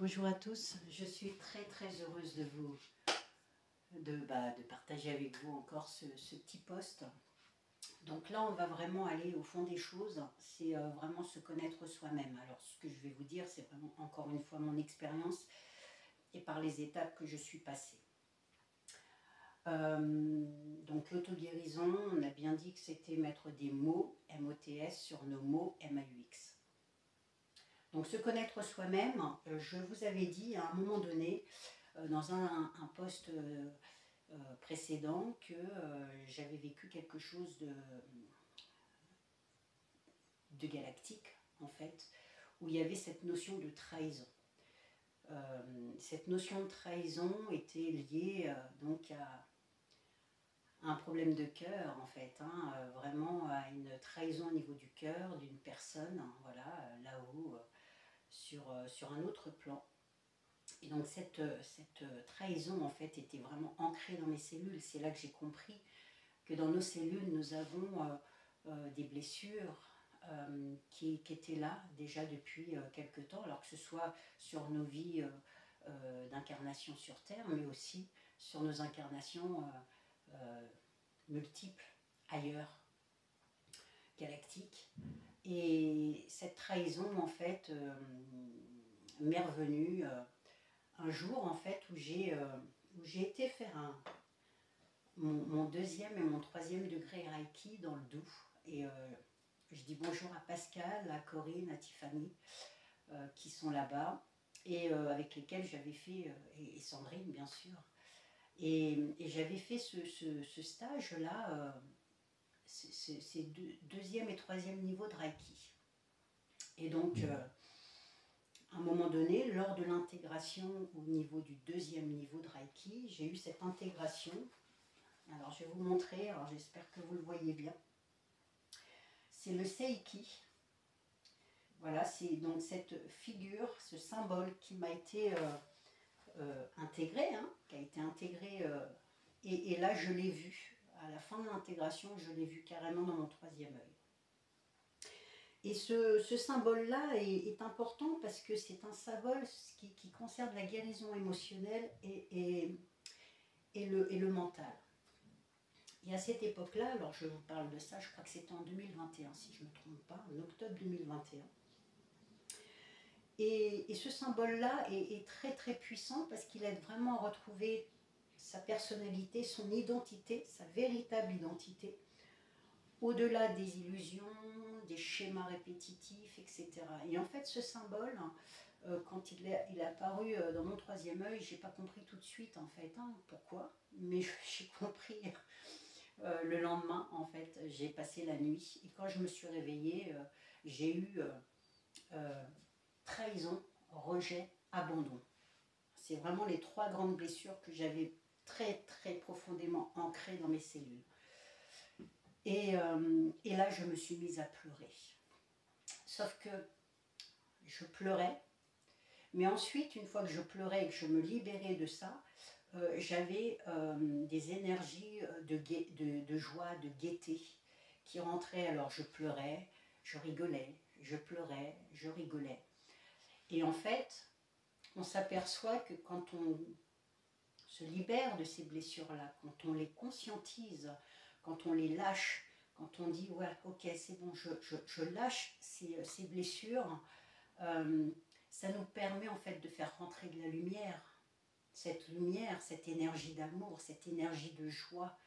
Bonjour à tous, je suis très heureuse de partager avec vous encore ce petit post. Donc là on va vraiment aller au fond des choses, c'est vraiment se connaître soi-même. Alors ce que je vais vous dire, c'est vraiment encore une fois mon expérience et par les étapes que je suis passée. Donc l'auto-guérison, on a bien dit que c'était mettre des mots, M-O-T-S, sur nos mots, M-A-U-X. Donc se connaître soi-même, je vous avais dit à un moment donné, dans un post précédent, que j'avais vécu quelque chose de galactique, en fait, où il y avait cette notion de trahison. Cette notion de trahison était liée donc à un problème de cœur, en fait, hein, vraiment à une trahison au niveau du cœur d'une personne, hein, voilà, là-haut, sur un autre plan. Et donc cette trahison, en fait, était vraiment ancrée dans mes cellules. C'est là que j'ai compris que dans nos cellules, nous avons des blessures qui étaient là déjà depuis quelque temps, alors que ce soit sur nos vies d'incarnation sur Terre, mais aussi sur nos incarnations multiples ailleurs, galactiques. Et cette trahison, en fait, m'est revenue un jour, en fait, où j'ai été faire mon deuxième et mon troisième degré Reiki dans le Doubs. Et je dis bonjour à Pascal, à Corinne, à Tiffany, qui sont là-bas, et avec lesquels j'avais fait, et Sandrine bien sûr, et j'avais fait ce stage-là, c'est deuxième et troisième niveau de Reiki. Et donc, à un moment donné, lors de l'intégration au niveau du deuxième niveau de Reiki, j'ai eu cette intégration. Alors, je vais vous montrer, alors j'espère que vous le voyez bien. C'est le Seiki. Voilà, c'est donc cette figure, ce symbole qui m'a été intégré, hein, qui a été intégré, et là je l'ai vu, à la fin de l'intégration, je l'ai vu carrément dans mon troisième œil. Et ce symbole-là est important parce que c'est un symbole qui concerne la guérison émotionnelle et le mental. Et à cette époque-là, alors je vous parle de ça, je crois que c'était en 2021, si je ne me trompe pas, en octobre 2021. Et ce symbole-là est très puissant parce qu'il aide vraiment à retrouver sa personnalité, son identité, sa véritable identité, au-delà des illusions, des schémas répétitifs, etc. Et en fait, ce symbole, quand il est apparu dans mon troisième œil, j'ai pas compris tout de suite, en fait, hein, pourquoi, mais j'ai compris le lendemain, en fait. J'ai passé la nuit, et quand je me suis réveillée, j'ai eu trahison, rejet, abandon. C'est vraiment les trois grandes blessures que j'avais très profondément ancrées dans mes cellules. Et là, je me suis mise à pleurer. Sauf que je pleurais, mais ensuite, une fois que je pleurais et que je me libérais de ça, j'avais des énergies de joie, de gaieté qui rentraient. Alors je pleurais, je rigolais, je pleurais, je rigolais. Et en fait, on s'aperçoit que quand on se libère de ces blessures-là, quand on les conscientise, quand on les lâche, quand on dit « ouais, ok, c'est bon, je lâche ces blessures », ça nous permet en fait de faire rentrer de la lumière, cette énergie d'amour, cette énergie de joie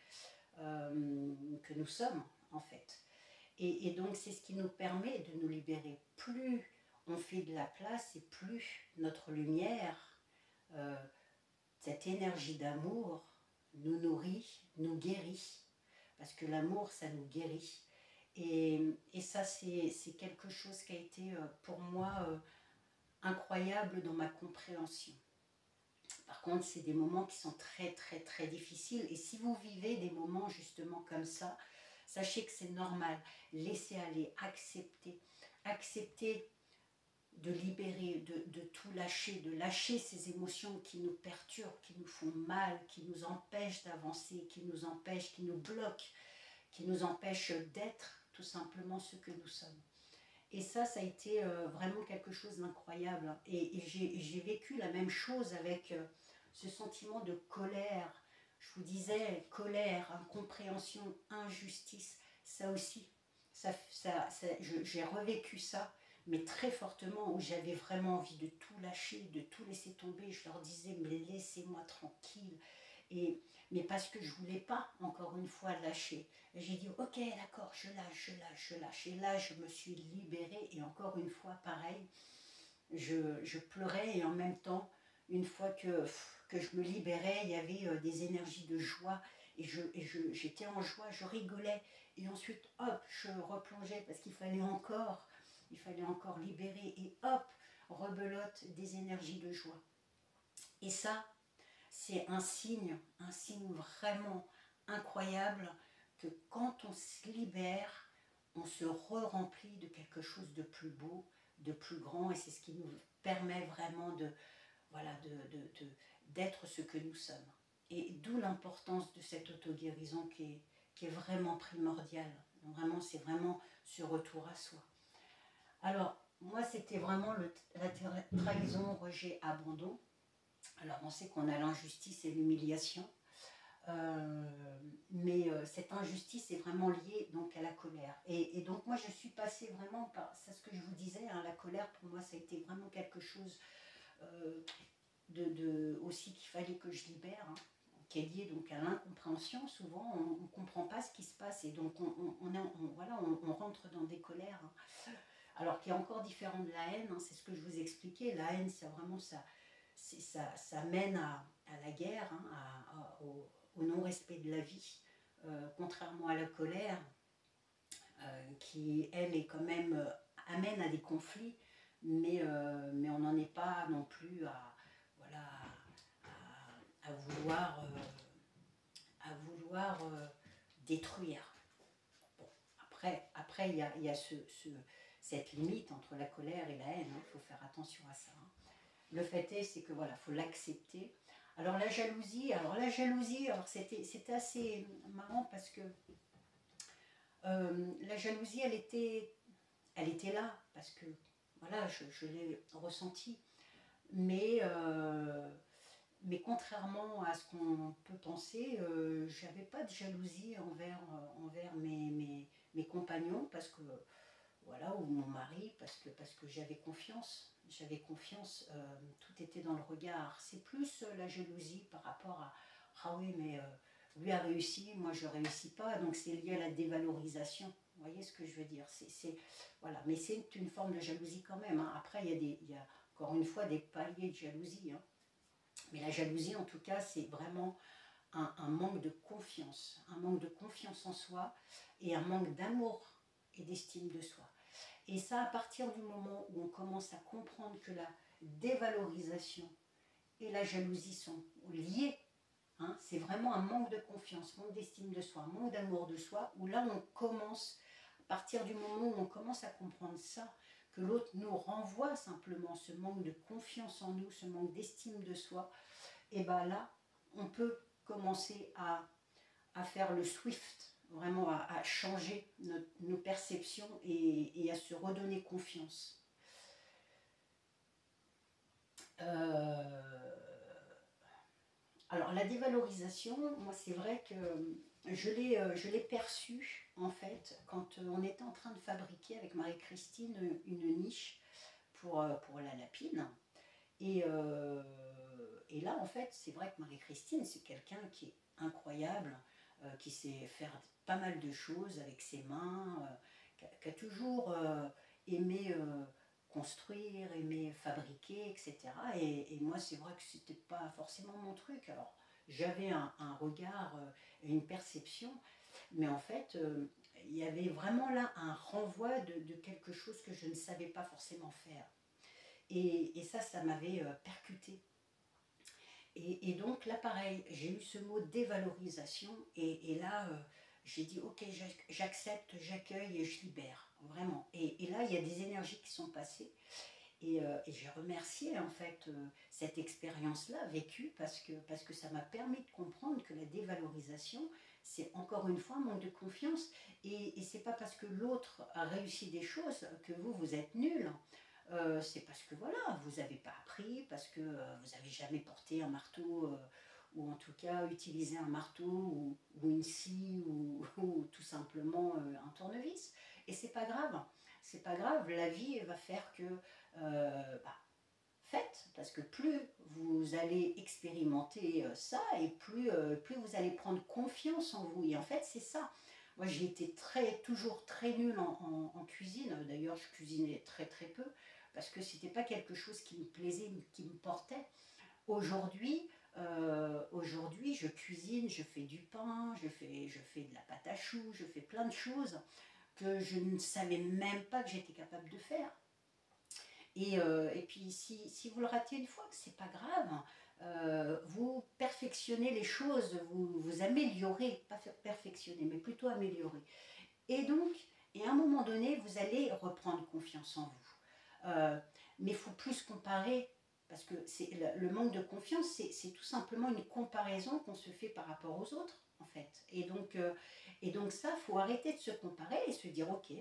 que nous sommes en fait. Et donc c'est ce qui nous permet de nous libérer. Plus on fait de la place et plus notre lumière, cette énergie d'amour nous nourrit, nous guérit. Parce que l'amour, ça nous guérit. Et ça, c'est quelque chose qui a été pour moi incroyable dans ma compréhension. Par contre, c'est des moments qui sont très difficiles. Et si vous vivez des moments justement comme ça, sachez que c'est normal. Laissez aller, accepter de libérer, de tout lâcher, de lâcher ces émotions qui nous perturbent, qui nous font mal, qui nous empêchent d'avancer, qui nous bloquent, qui nous empêchent d'être tout simplement ce que nous sommes. Et ça a été vraiment quelque chose d'incroyable. Et j'ai vécu la même chose avec ce sentiment de colère. Je vous disais, colère, incompréhension, injustice, ça aussi, j'ai revécu ça, mais très fortement, où j'avais vraiment envie de tout lâcher, de tout laisser tomber. Je leur disais, mais laissez-moi tranquille. Et, mais parce que je ne voulais pas, encore une fois, lâcher. J'ai dit, ok, d'accord, je lâche, je lâche, je lâche. Et là, je me suis libérée. Et encore une fois, pareil, je pleurais. Et en même temps, une fois que je me libérais, il y avait des énergies de joie. Et j'étais en joie, je rigolais. Et ensuite, hop, je replongeais parce qu'il fallait encore libérer. Et hop, rebelote des énergies de joie. Et ça, c'est un signe vraiment incroyable que quand on se libère, on se re-remplit de quelque chose de plus beau, de plus grand, et c'est ce qui nous permet vraiment d'être ce que nous sommes. Et d'où l'importance de cette auto-guérison qui est vraiment primordiale. Vraiment, c'est vraiment ce retour à soi. Alors, moi, c'était vraiment la trahison, rejet, abandon. Alors, on sait qu'on a l'injustice et l'humiliation, mais cette injustice est vraiment liée donc à la colère. Et donc, moi, je suis passée vraiment par, c'est ce que je vous disais, hein, la colère, pour moi, ça a été vraiment quelque chose aussi qu'il fallait que je libère, hein, qui est lié donc à l'incompréhension. Souvent, on ne comprend pas ce qui se passe, et donc on rentre dans des colères. Hein. Alors, qui est encore différent de la haine, hein, c'est ce que je vous expliquais. La haine, c'est vraiment ça. Ça mène à la guerre, hein, au non-respect de la vie, contrairement à la colère, qui, elle, est quand même, amène à des conflits, mais on n'en est pas non plus à vouloir détruire. Bon, après, il y a cette limite entre la colère et la haine, il faut faire attention à ça. Hein. Le fait est, c'est que voilà, faut l'accepter. Alors la jalousie, c'était assez marrant parce que la jalousie, elle était là parce que voilà, je l'ai ressentie. Mais contrairement à ce qu'on peut penser, je n'avais pas de jalousie envers mes compagnons parce que voilà, ou mon mari, parce que j'avais confiance. Tout était dans le regard. C'est plus la jalousie par rapport à ah oui, mais lui a réussi, moi je ne réussis pas, donc c'est lié à la dévalorisation. Vous voyez ce que je veux dire, voilà. Mais c'est une forme de jalousie quand même. Hein. Après, il y a encore une fois des paliers de jalousie. Hein. Mais la jalousie, en tout cas, c'est vraiment un manque de confiance en soi et un manque d'amour et d'estime de soi. Et ça, à partir du moment où on commence à comprendre que la dévalorisation et la jalousie sont liées, hein, c'est vraiment un manque de confiance, manque d'estime de soi, manque d'amour de soi, où là on commence, à partir du moment où on commence à comprendre ça, que l'autre nous renvoie simplement ce manque de confiance en nous, ce manque d'estime de soi, et bien là, on peut commencer à faire le swift, vraiment à changer nos perceptions et à se redonner confiance. Alors la dévalorisation, moi c'est vrai que je l'ai perçue en fait quand on était en train de fabriquer avec Marie-Christine une niche pour la lapine. Et là en fait c'est vrai que Marie-Christine c'est quelqu'un qui est incroyable, qui sait faire pas mal de choses avec ses mains, qui a toujours aimé construire, aimé fabriquer, etc. Et moi, c'est vrai que c'était pas forcément mon truc. Alors, j'avais un regard, une perception, mais en fait, il y avait vraiment là un renvoi de quelque chose que je ne savais pas forcément faire. Et ça m'avait percuté. Et donc là, pareil, j'ai eu ce mot dévalorisation, et là, j'ai dit, ok, j'accepte, j'accueille et je libère, vraiment. Et là, il y a des énergies qui sont passées, et j'ai remercié en fait cette expérience-là vécue, parce que ça m'a permis de comprendre que la dévalorisation, c'est encore une fois un manque de confiance. Et c'est pas parce que l'autre a réussi des choses que vous êtes nul. C'est parce que voilà, vous n'avez pas appris, parce que vous n'avez jamais porté un marteau, ou en tout cas utilisé un marteau, ou une scie, ou tout simplement un tournevis. Et c'est pas grave, c'est pas grave, la vie va faire que bah, faites, parce que plus vous allez expérimenter ça, et plus vous allez prendre confiance en vous. Et en fait, c'est ça. Moi, j'ai été toujours très nulle en cuisine. D'ailleurs, je cuisinais très très peu, parce que c'était pas quelque chose qui me plaisait, qui me portait. Aujourd'hui, je cuisine, je fais du pain, je fais de la pâte à choux, je fais plein de choses que je ne savais même pas que j'étais capable de faire. Et puis, si vous le ratez une fois, c'est pas grave. Vous perfectionnez les choses, vous améliorez, pas perfectionner, mais plutôt améliorer. Et donc, à un moment donné, vous allez reprendre confiance en vous. Mais il faut plus comparer, parce que le manque de confiance, c'est tout simplement une comparaison qu'on se fait par rapport aux autres, en fait. Et donc ça, il faut arrêter de se comparer et se dire, ok,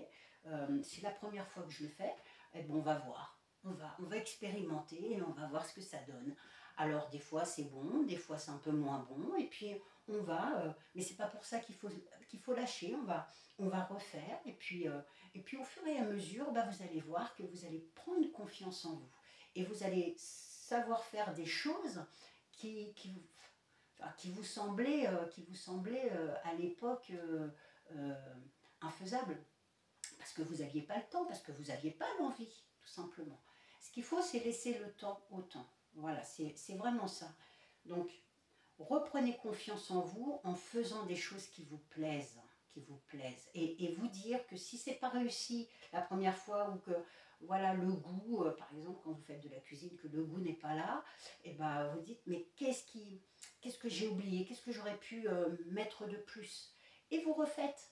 c'est la première fois que je le fais, eh ben, on va voir. On va expérimenter et on va voir ce que ça donne. Alors des fois c'est bon, des fois c'est un peu moins bon, et puis on va, mais c'est pas pour ça qu'il faut lâcher, on va refaire, et puis au fur et à mesure, bah, vous allez voir que vous allez prendre confiance en vous, et vous allez savoir faire des choses qui vous semblaient, à l'époque euh, infaisables, parce que vous n'aviez pas le temps, parce que vous n'aviez pas l'envie, tout simplement. Ce qu'il faut, c'est laisser le temps au temps. Voilà, c'est vraiment ça. Donc, reprenez confiance en vous en faisant des choses qui vous plaisent, et vous dire que si c'est pas réussi la première fois, ou que voilà le goût, par exemple quand vous faites de la cuisine, que le goût n'est pas là, et ben vous dites mais qu'est-ce que j'ai oublié, qu'est-ce que j'aurais pu mettre de plus, et vous refaites.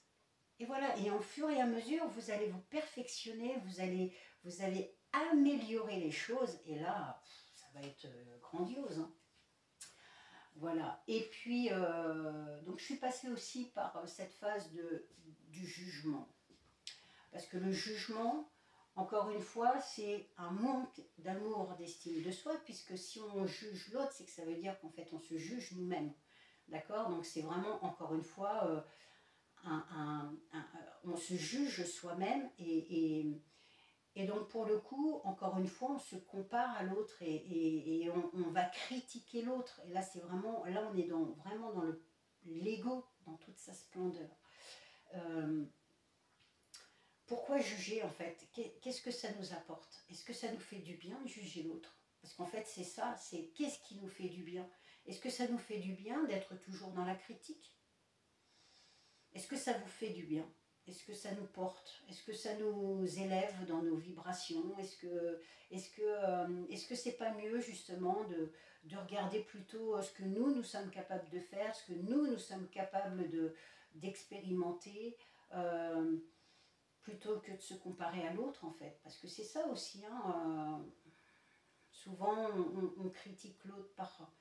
Et voilà, et au fur et à mesure, vous allez vous perfectionner, vous allez améliorer les choses, et là, ça va être grandiose, hein. Voilà. Et puis, donc je suis passée aussi par cette phase du jugement. Parce que le jugement, encore une fois, c'est un manque d'amour, d'estime de soi, puisque si on juge l'autre, c'est que ça veut dire qu'en fait, on se juge nous-mêmes. D'accord? Donc c'est vraiment, encore une fois, on se juge soi-même, et donc pour le coup, encore une fois, on se compare à l'autre, et on va critiquer l'autre. Et là, là on est vraiment dans l'ego, dans toute sa splendeur. Pourquoi juger en fait? Qu'est-ce que ça nous apporte? Est-ce que ça nous fait du bien de juger l'autre? Parce qu'en fait c'est ça, c'est qu'est-ce qui nous fait du bien? Est-ce que ça nous fait du bien d'être toujours dans la critique? Est-ce que ça vous fait du bien? Est-ce que ça nous porte? Est-ce que ça nous élève dans nos vibrations? Est-ce que c'est pas mieux justement de regarder plutôt ce que nous sommes capables de faire, ce que nous sommes capables d'expérimenter, plutôt que de se comparer à l'autre, en fait? Parce que c'est ça aussi, hein, souvent on critique l'autre par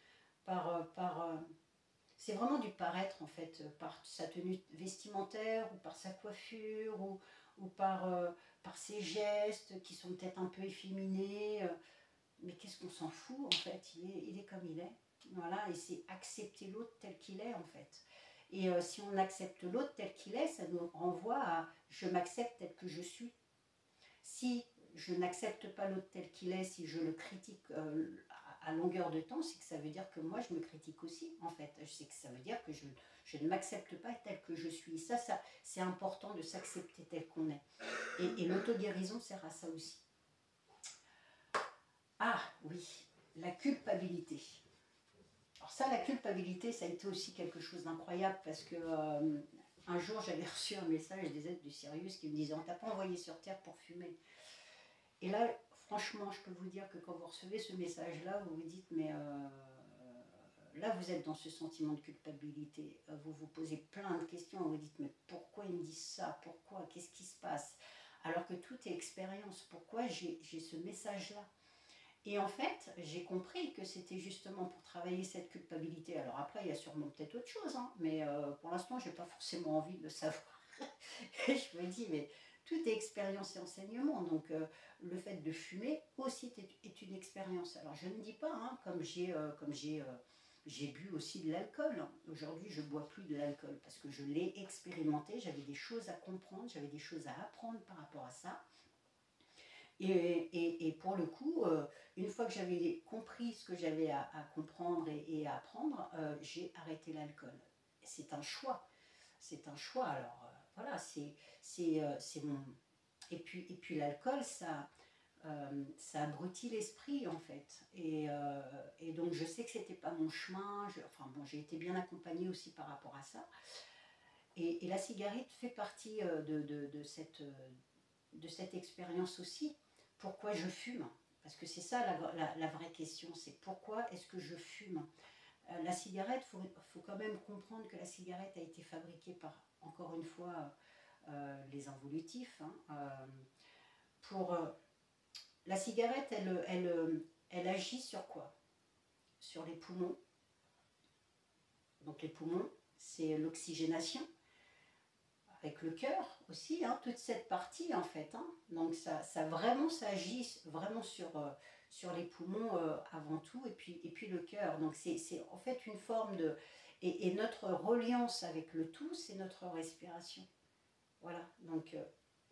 c'est vraiment du paraître, en fait, par sa tenue vestimentaire, ou par sa coiffure, ou par ses gestes qui sont peut-être un peu efféminés. Mais qu'est-ce qu'on s'en fout, en fait? Il est comme il est. Voilà, et c'est accepter l'autre tel qu'il est, en fait. Et si on accepte l'autre tel qu'il est, ça nous renvoie à je m'accepte tel que je suis. Si je n'accepte pas l'autre tel qu'il est, si je le critique à longueur de temps, c'est que ça veut dire que moi je me critique aussi, en fait. C'est que ça veut dire que je ne m'accepte pas tel que je suis. Ça c'est important de s'accepter tel qu'on est. Et l'auto-guérison sert à ça aussi. Ah oui, la culpabilité. Alors ça, la culpabilité, ça a été aussi quelque chose d'incroyable, parce que un jour j'avais reçu un message des êtres du Sirius qui me disaient on t'a pas envoyé sur Terre pour fumer. Et là, franchement, je peux vous dire que quand vous recevez ce message-là, vous vous dites, mais là, vous êtes dans ce sentiment de culpabilité. Vous vous posez plein de questions. Vous vous dites, mais pourquoi ils me disent ça? Pourquoi? Qu'est-ce qui se passe? Alors que tout est expérience. Pourquoi j'ai ce message-là? Et en fait, j'ai compris que c'était justement pour travailler cette culpabilité. Alors après, il y a sûrement peut-être autre chose, hein, mais pour l'instant, je n'ai pas forcément envie de le savoir. Et je me dis, mais tout est expérience et enseignement. Donc le fait de fumer aussi est une expérience. Alors je ne dis pas, hein, j'ai bu aussi de l'alcool. Aujourd'hui, je ne bois plus de l'alcool parce que je l'ai expérimenté. J'avais des choses à comprendre, j'avais des choses à apprendre par rapport à ça. Et pour le coup, une fois que j'avais compris ce que j'avais à comprendre et à apprendre, j'ai arrêté l'alcool. C'est un choix. C'est un choix. Alors voilà, c'est mon... Et puis l'alcool, ça abrutit l'esprit en fait. Et donc je sais que c'était pas mon chemin. Enfin bon, j'ai été bien accompagnée aussi par rapport à ça. Et la cigarette fait partie de cette expérience aussi. Pourquoi je fume? Parce que c'est ça la vraie question, c'est pourquoi est-ce que je fume? La cigarette, il faut quand même comprendre que la cigarette a été fabriquée par, encore une fois, les involutifs. Hein, la cigarette, elle agit sur quoi? Sur les poumons. Donc les poumons, c'est l'oxygénation. Avec le cœur aussi, hein, toute cette partie en fait. Hein. Donc ça agit vraiment sur les poumons avant tout, et puis le cœur. Donc c'est en fait une forme de... Et notre reliance avec le tout, c'est notre respiration. Voilà, donc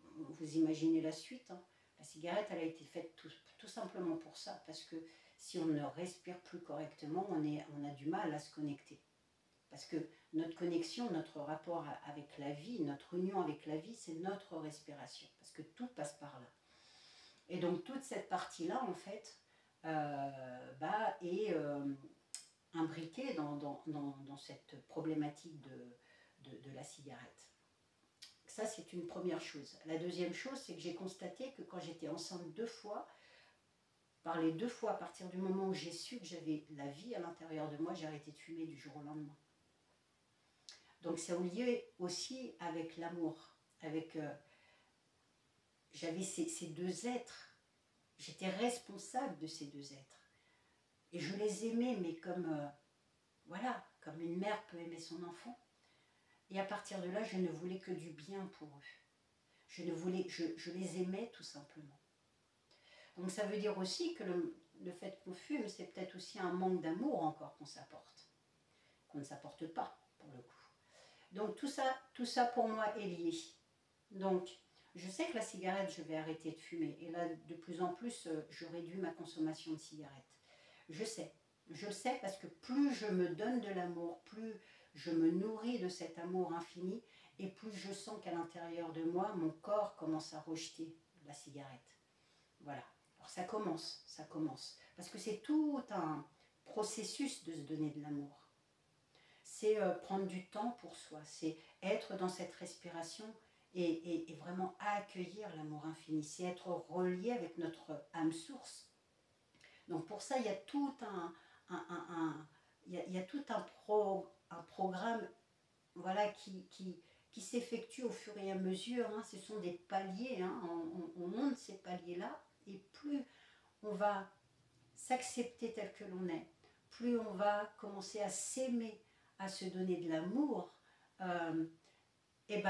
vous imaginez la suite. Hein. La cigarette, elle a été faite tout simplement pour ça, parce que si on ne respire plus correctement, on a du mal à se connecter. Parce que notre connexion, notre rapport avec la vie, notre union avec la vie, c'est notre respiration. Parce que tout passe par là. Et donc toute cette partie-là, en fait, est imbriquée dans cette problématique de la cigarette. Ça, c'est une première chose. La deuxième chose, c'est que j'ai constaté que quand j'étais enceinte 2 fois, par les 2 fois, à partir du moment où j'ai su que j'avais la vie à l'intérieur de moi, j'ai arrêté de fumer du jour au lendemain. Donc ça a lié aussi avec l'amour, j'avais ces 2 êtres, j'étais responsable de ces 2 êtres. Et je les aimais, mais voilà, comme une mère peut aimer son enfant. Et à partir de là, je ne voulais que du bien pour eux. Je les aimais tout simplement. Donc ça veut dire aussi que le fait qu'on fume, c'est peut-être aussi un manque d'amour encore qu'on ne s'apporte pas pour le coup. Donc tout ça pour moi est lié. Donc je sais que la cigarette, je vais arrêter de fumer. Et là, de plus en plus, je réduis ma consommation de cigarettes. Je le sais parce que plus je me donne de l'amour, plus je me nourris de cet amour infini, et plus je sens qu'à l'intérieur de moi, mon corps commence à rejeter la cigarette. Voilà. Alors ça commence. Parce que c'est tout un processus de se donner de l'amour. C'est prendre du temps pour soi, c'est être dans cette respiration et vraiment accueillir l'amour infini, c'est être relié avec notre âme source. Donc pour ça, il y a tout un programme, voilà, qui s'effectue au fur et à mesure. Hein. Ce sont des paliers, hein. On monte ces paliers-là, et plus on va s'accepter tel que l'on est, plus on va commencer à s'aimer, à se donner de l'amour, et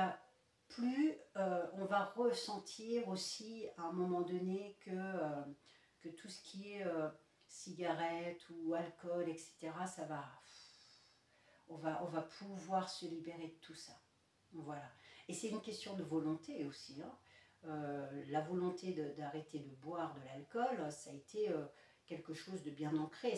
plus on va ressentir aussi à un moment donné que tout ce qui est cigarette ou alcool, etc., on va pouvoir se libérer de tout ça. Voilà. Et c'est une question de volonté aussi. Hein. La volonté d'arrêter de boire de l'alcool, ça a été quelque chose de bien ancré.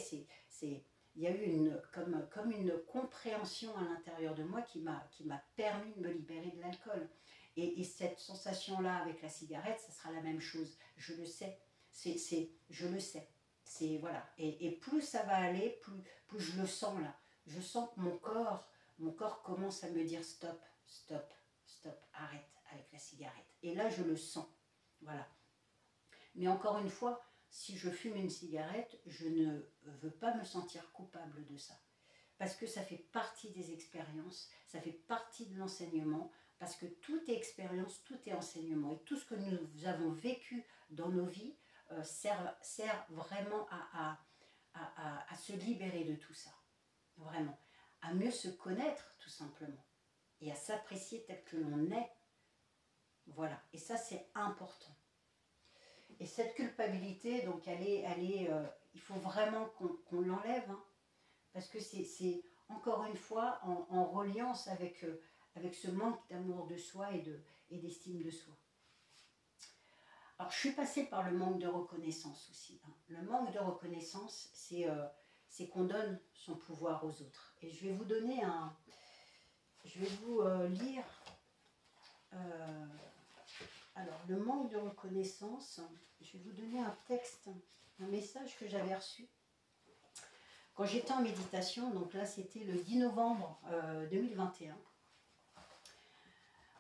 Il y a eu comme une compréhension à l'intérieur de moi qui m'a permis de me libérer de l'alcool. Et cette sensation-là avec la cigarette, ça sera la même chose. Je le sais. Je le sais. Voilà. Et plus ça va aller, plus je le sens là. Je sens que mon corps commence à me dire stop, stop, stop, arrête avec la cigarette. Et là, je le sens. Voilà. Mais encore une fois, si je fume une cigarette, je ne veux pas me sentir coupable de ça. Parce que ça fait partie des expériences, ça fait partie de l'enseignement, parce que tout est expérience, tout est enseignement. Et tout ce que nous avons vécu dans nos vies, sert vraiment à se libérer de tout ça. Vraiment. À mieux se connaître, tout simplement. Et à s'apprécier tel que l'on est. Voilà. Et ça, c'est important. Et cette culpabilité, donc, il faut vraiment qu'on l'enlève. Hein, parce que c'est encore une fois en reliance avec ce manque d'amour de soi et d'estime de soi. Alors, je suis passée par le manque de reconnaissance aussi. Hein. Le manque de reconnaissance, c'est qu'on donne son pouvoir aux autres. Et je vais vous donner je vais vous lire. Alors, le manque de reconnaissance, je vais vous donner un texte, un message que j'avais reçu. Quand j'étais en méditation, donc là c'était le 10 novembre 2021,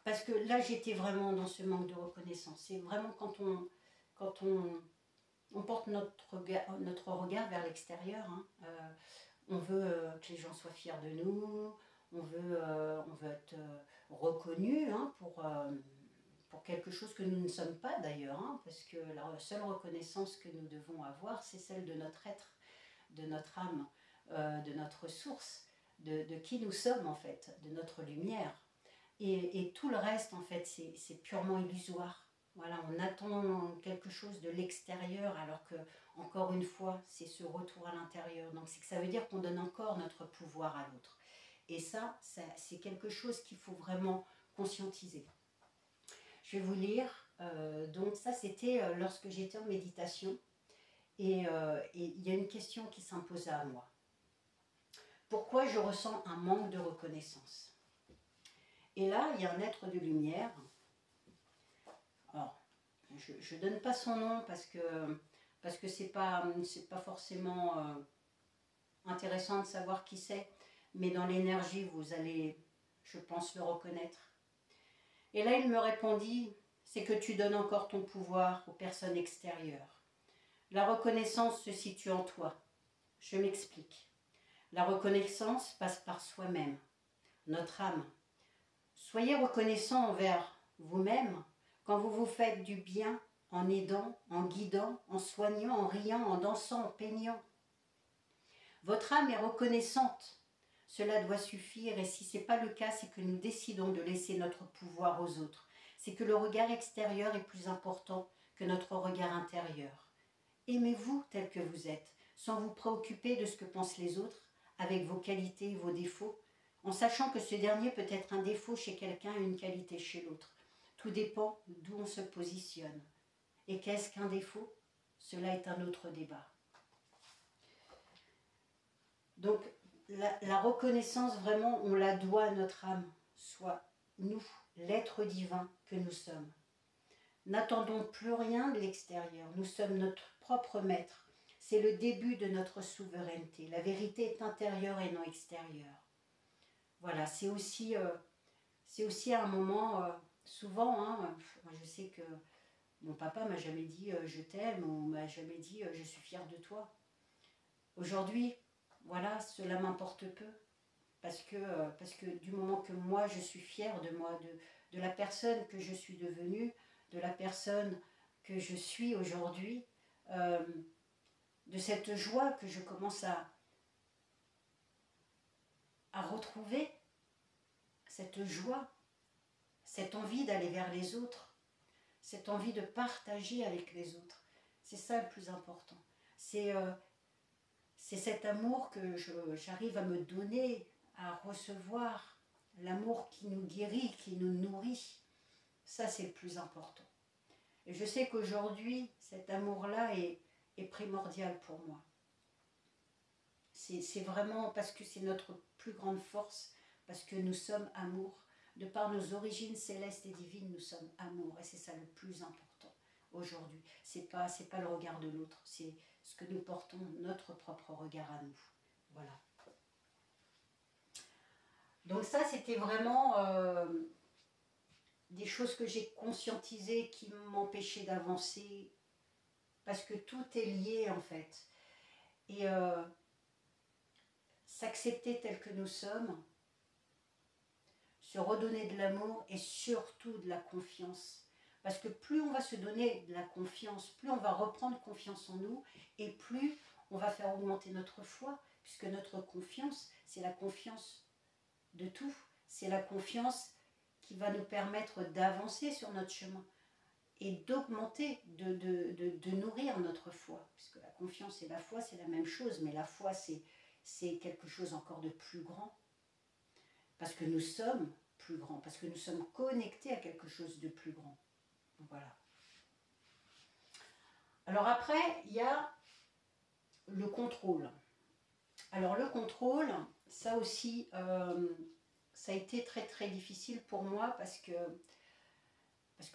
parce que là j'étais vraiment dans ce manque de reconnaissance. C'est vraiment quand on porte notre regard vers l'extérieur, hein, on veut que les gens soient fiers de nous, on veut être reconnu hein, pour quelque chose que nous ne sommes pas d'ailleurs, hein, parce que la seule reconnaissance que nous devons avoir, c'est celle de notre être, de notre âme, de notre source, de qui nous sommes en fait, de notre lumière. Et tout le reste en fait, c'est purement illusoire. Voilà, on attend quelque chose de l'extérieur alors que, encore une fois, c'est ce retour à l'intérieur. Donc ça veut dire qu'on donne encore notre pouvoir à l'autre. Et ça c'est quelque chose qu'il faut vraiment conscientiser. Je vais vous lire. Donc ça, c'était lorsque j'étais en méditation. Et il y a une question qui s'imposa à moi. Pourquoi je ressens un manque de reconnaissance? Et là, il y a un être de lumière. Alors, je ne donne pas son nom parce que c'est pas forcément intéressant de savoir qui c'est. Mais dans l'énergie, vous allez, je pense, le reconnaître. Et là, il me répondit, c'est que tu donnes encore ton pouvoir aux personnes extérieures. La reconnaissance se situe en toi. Je m'explique. La reconnaissance passe par soi-même, notre âme. Soyez reconnaissant envers vous-même quand vous vous faites du bien en aidant, en guidant, en soignant, en riant, en dansant, en peignant. Votre âme est reconnaissante. Cela doit suffire et si ce n'est pas le cas, c'est que nous décidons de laisser notre pouvoir aux autres. C'est que le regard extérieur est plus important que notre regard intérieur. Aimez-vous tel que vous êtes, sans vous préoccuper de ce que pensent les autres, avec vos qualités et vos défauts, en sachant que ce dernier peut être un défaut chez quelqu'un et une qualité chez l'autre. Tout dépend d'où on se positionne. Et qu'est-ce qu'un défaut? Cela est un autre débat. Donc, la reconnaissance, vraiment, on la doit à notre âme, soit nous, l'être divin que nous sommes. N'attendons plus rien de l'extérieur, nous sommes notre propre maître. C'est le début de notre souveraineté. La vérité est intérieure et non extérieure. Voilà, c'est aussi un moment, souvent, hein, moi je sais que mon papa m'a jamais dit je t'aime ou m'a jamais dit je suis fière de toi. Aujourd'hui, voilà, cela m'importe peu. Parce que du moment que moi je suis fière de moi, de la personne que je suis devenue, de la personne que je suis aujourd'hui, de cette joie que je commence à retrouver, cette joie, cette envie d'aller vers les autres, cette envie de partager avec les autres. C'est ça le plus important. C'est cet amour que j'arrive à me donner, à recevoir, l'amour qui nous guérit, qui nous nourrit. Ça, c'est le plus important. Et je sais qu'aujourd'hui, cet amour-là est primordial pour moi. C'est vraiment parce que c'est notre plus grande force, parce que nous sommes amour. De par nos origines célestes et divines, nous sommes amour. Et c'est ça le plus important aujourd'hui. C'est pas le regard de l'autre, c'est ce que nous portons, notre propre regard à nous. Voilà. Donc ça, c'était vraiment des choses que j'ai conscientisées qui m'empêchaient d'avancer, parce que tout est lié en fait. Et s'accepter tel que nous sommes, se redonner de l'amour et surtout de la confiance. Parce que plus on va se donner de la confiance, plus on va reprendre confiance en nous, et plus on va faire augmenter notre foi, puisque notre confiance, c'est la confiance de tout. C'est la confiance qui va nous permettre d'avancer sur notre chemin et d'augmenter, de nourrir notre foi. Puisque la confiance et la foi, c'est la même chose, mais la foi, c'est quelque chose encore de plus grand. Parce que nous sommes plus grands, parce que nous sommes connectés à quelque chose de plus grand. Voilà. Alors après, il y a le contrôle. Alors le contrôle, ça aussi, ça a été très très difficile pour moi parce que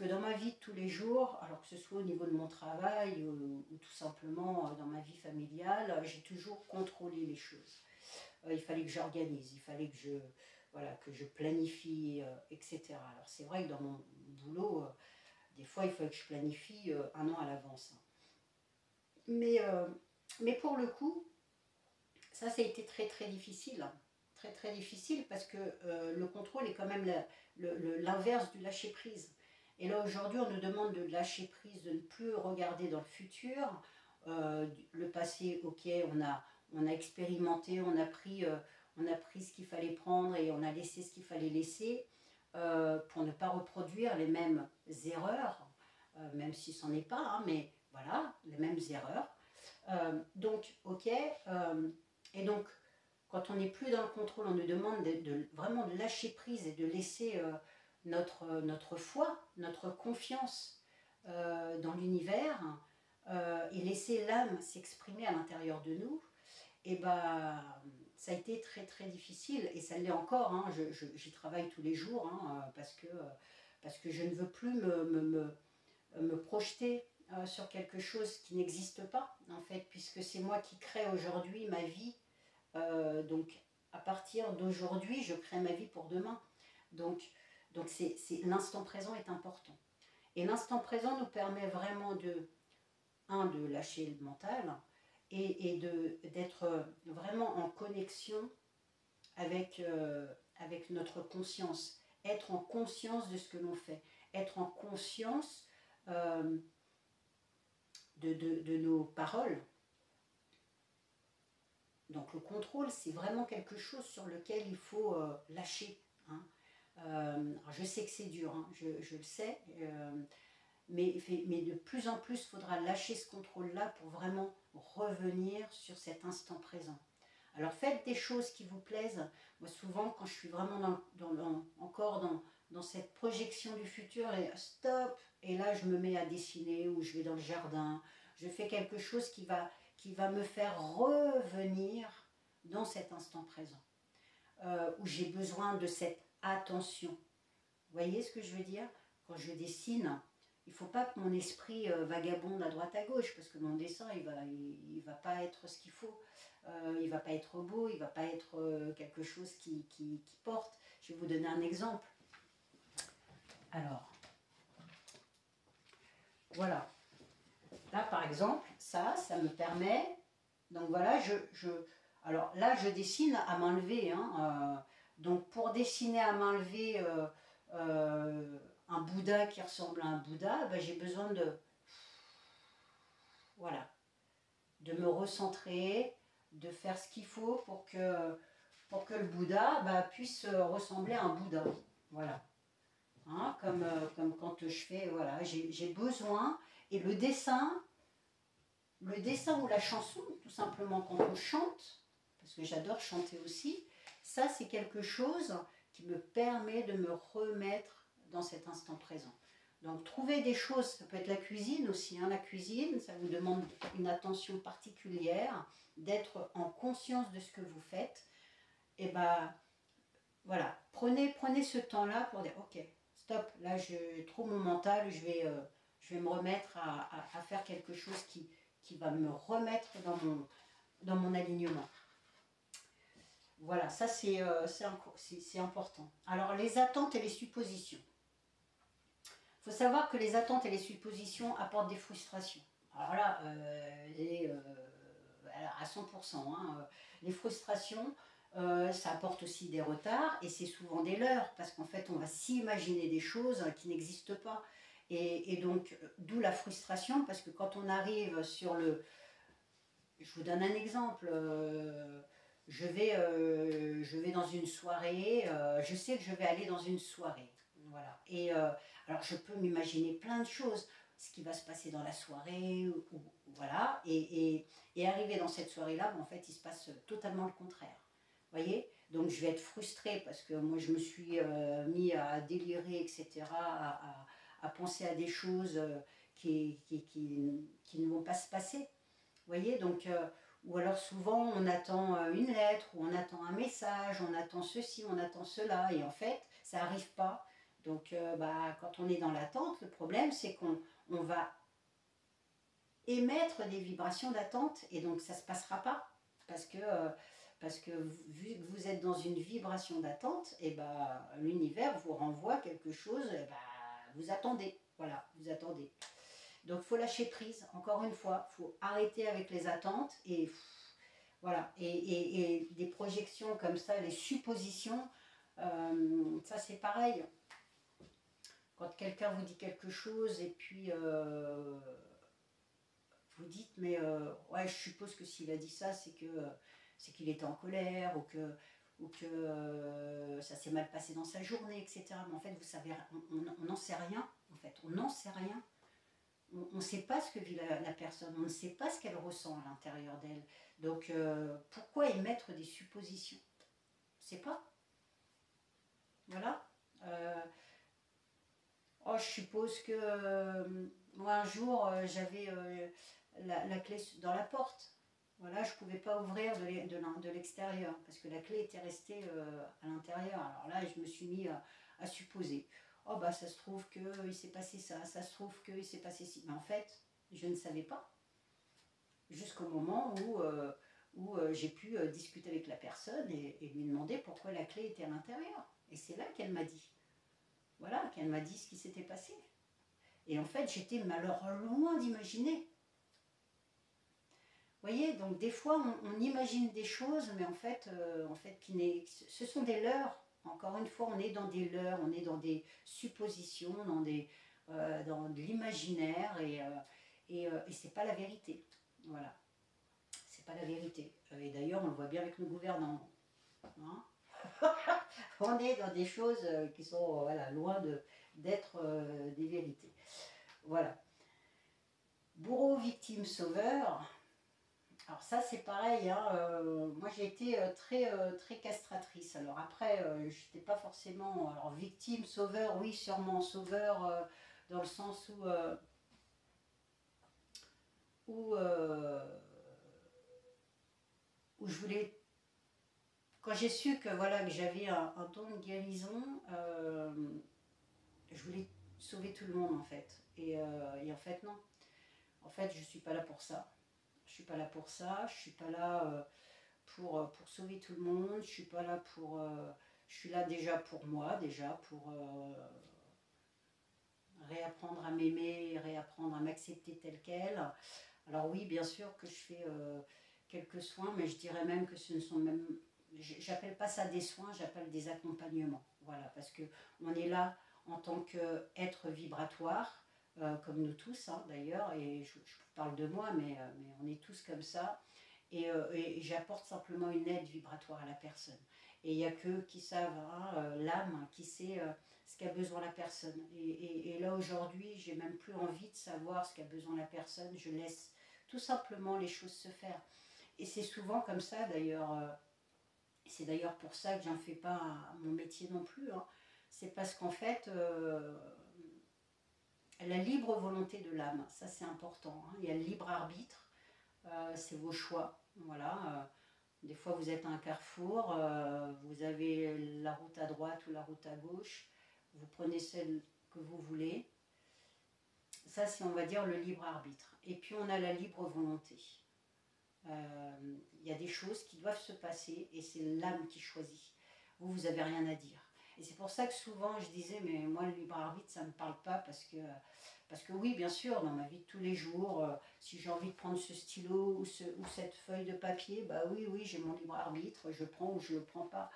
dans ma vie de tous les jours, alors que ce soit au niveau de mon travail ou tout simplement dans ma vie familiale, j'ai toujours contrôlé les choses. Il fallait que j'organise, il fallait que je planifie, etc. Alors c'est vrai que dans mon boulot, des fois il fallait que je planifie 1 an à l'avance. Mais pour le coup, ça a été très très difficile. Très très difficile parce que le contrôle est quand même l'inverse du lâcher prise. Et là aujourd'hui on nous demande de lâcher prise, de ne plus regarder dans le futur. Le passé, ok, on a expérimenté, on a pris ce qu'il fallait prendre et on a laissé ce qu'il fallait laisser pour ne pas reproduire les mêmes erreurs, même si ce n'en est pas, hein, mais voilà, les mêmes erreurs. Donc, ok, et donc, quand on n'est plus dans le contrôle, on nous demande vraiment de lâcher prise et de laisser notre foi, notre confiance dans l'univers et laisser l'âme s'exprimer à l'intérieur de nous. Et bah, ça a été très très difficile et ça l'est encore, hein, j'y travaille tous les jours hein, parce que je ne veux plus me projeter sur quelque chose qui n'existe pas en fait, puisque c'est moi qui crée aujourd'hui ma vie, donc à partir d'aujourd'hui je crée ma vie pour demain, donc l'instant présent est important et l'instant présent nous permet vraiment de lâcher le mental et d'être vraiment en connexion avec notre conscience, être en conscience de ce que l'on fait, être en conscience de nos paroles. Donc le contrôle, c'est vraiment quelque chose sur lequel il faut lâcher. Hein. Alors je sais que c'est dur, hein, je le sais, mais de plus en plus, il faudra lâcher ce contrôle-là pour vraiment revenir sur cet instant présent. Alors faites des choses qui vous plaisent. Moi souvent, quand je suis vraiment encore dans cette projection du futur, et stop, et là je me mets à dessiner ou je vais dans le jardin, je fais quelque chose qui va me faire revenir dans cet instant présent, où j'ai besoin de cette attention. Vous voyez ce que je veux dire? Quand je dessine, il ne faut pas que mon esprit vagabonde à droite à gauche, parce que mon dessin, il va pas être ce qu'il faut. Il ne va pas être beau, il ne va pas être quelque chose qui porte. Je vais vous donner un exemple. Alors, voilà. Là, par exemple, ça me permet... Donc voilà, alors là, je dessine à main levée. Hein, donc pour dessiner à main levée un Bouddha qui ressemble à un Bouddha, ben, j'ai besoin voilà, de me recentrer, de faire ce qu'il faut pour que le Bouddha puisse ressembler à un Bouddha. Voilà. Hein, comme quand je fais, voilà, j'ai besoin, et le dessin ou la chanson, tout simplement quand on chante, parce que j'adore chanter aussi, ça c'est quelque chose qui me permet de me remettre dans cet instant présent. Donc trouver des choses, ça peut être la cuisine aussi, hein, la cuisine, ça vous demande une attention particulière, d'être en conscience de ce que vous faites, et ben voilà, prenez ce temps-là pour dire ok, stop, là je trouve mon mental, je vais me remettre à faire quelque chose qui va me remettre dans mon alignement. Voilà, ça c'est important. Alors les attentes et les suppositions. Il faut savoir que les attentes et les suppositions apportent des frustrations. Alors là, à 100%. Hein, les frustrations, ça apporte aussi des retards et c'est souvent des leurres parce qu'en fait on va s'imaginer des choses qui n'existent pas. Et donc, d'où la frustration, parce que quand on arrive sur le... Je vous donne un exemple. Je vais dans une soirée, je sais que je vais aller dans une soirée. Voilà. Et alors, je peux m'imaginer plein de choses, ce qui va se passer dans la soirée, voilà. Et arriver dans cette soirée-là, ben, en fait, il se passe totalement le contraire. Vous voyez? Donc, je vais être frustrée parce que moi, je me suis mis à délirer, etc., à penser à des choses qui ne vont pas se passer. Vous voyez, donc, ou alors souvent on attend une lettre, ou on attend un message, on attend ceci, on attend cela, et en fait, ça n'arrive pas. Donc, bah, quand on est dans l'attente, le problème, c'est qu'on va émettre des vibrations d'attente, et donc ça ne se passera pas. Parce que vu que vous êtes dans une vibration d'attente, et bah, l'univers vous renvoie quelque chose, et bah, vous attendez. Voilà, vous attendez. Donc, il faut lâcher prise, encore une fois, il faut arrêter avec les attentes et voilà. Et des projections comme ça, les suppositions, ça c'est pareil. Quand quelqu'un vous dit quelque chose et puis vous dites, mais ouais, je suppose que s'il a dit ça, c'est qu'il était en colère ou que ça s'est mal passé dans sa journée, etc. Mais en fait, vous savez, on n'en sait rien. En fait, on n'en sait rien. On ne sait pas ce que vit la personne, on ne sait pas ce qu'elle ressent à l'intérieur d'elle. Donc, pourquoi émettre des suppositions? Je ne sais pas. Voilà. Oh, je suppose que moi, un jour, j'avais la clé dans la porte. Voilà, je ne pouvais pas ouvrir de l'extérieur parce que la clé était restée à l'intérieur. Alors là, je me suis mis à supposer. Oh, bah, ça se trouve qu'il s'est passé ça, ça se trouve qu'il s'est passé ci. Mais en fait, je ne savais pas. Jusqu'au moment où j'ai pu discuter avec la personne et lui demander pourquoi la clé était à l'intérieur. Et c'est là qu'elle m'a dit. Voilà, qu'elle m'a dit ce qui s'était passé. Et en fait, j'étais alors loin d'imaginer. Vous voyez, donc des fois, on imagine des choses, mais en fait ce sont des leurres. Encore une fois, on est dans des leurres, on est dans des suppositions, dans de l'imaginaire, et c'est pas la vérité. Voilà, c'est pas la vérité. Et d'ailleurs, on le voit bien avec nos gouvernants. Hein. On est dans des choses qui sont voilà, loin d'être des vérités. Voilà. Bourreau, victime, sauveur. Alors ça c'est pareil, hein, moi j'ai été très castratrice. Alors après, je n'étais pas forcément alors, victime, sauveur, oui sûrement sauveur, dans le sens où, où je voulais, quand j'ai su que voilà que j'avais un don de guérison, je voulais sauver tout le monde en fait. Et en fait non, en fait je ne suis pas là pour ça. Je suis pas là pour ça, je suis pas là pour sauver tout le monde, je suis pas là pour... je suis là déjà pour moi, déjà pour réapprendre à m'aimer, réapprendre à m'accepter telle quelle. Alors oui, bien sûr que je fais quelques soins, mais je dirais même que ce ne sont même... J'appelle pas ça des soins, j'appelle des accompagnements. Voilà, parce que on est là en tant qu'être vibratoire, comme nous tous hein, d'ailleurs, et je parle de moi, mais on est tous comme ça. Et j'apporte simplement une aide vibratoire à la personne. Et il n'y a qu'eux qui savent, hein, l'âme, qui sait ce qu'a besoin la personne. Et là aujourd'hui, j'ai même plus envie de savoir ce qu'a besoin la personne. Je laisse tout simplement les choses se faire. Et c'est souvent comme ça d'ailleurs. C'est d'ailleurs pour ça que j'en fais pas mon métier non plus. Hein. C'est parce qu'en fait, la libre volonté de l'âme, ça c'est important. Hein. Il y a le libre arbitre, c'est vos choix. Voilà. Des fois vous êtes à un carrefour, vous avez la route à droite ou la route à gauche, vous prenez celle que vous voulez. Ça c'est on va dire le libre arbitre. Et puis on a la libre volonté. Il y a des choses qui doivent se passer et c'est l'âme qui choisit. Vous n'avez rien à dire. Et c'est pour ça que souvent je disais, mais moi le libre arbitre ça ne me parle pas parce que oui, bien sûr, dans ma vie de tous les jours, si j'ai envie de prendre ce stylo ou cette feuille de papier, bah oui, j'ai mon libre arbitre, je prends ou je ne le prends pas.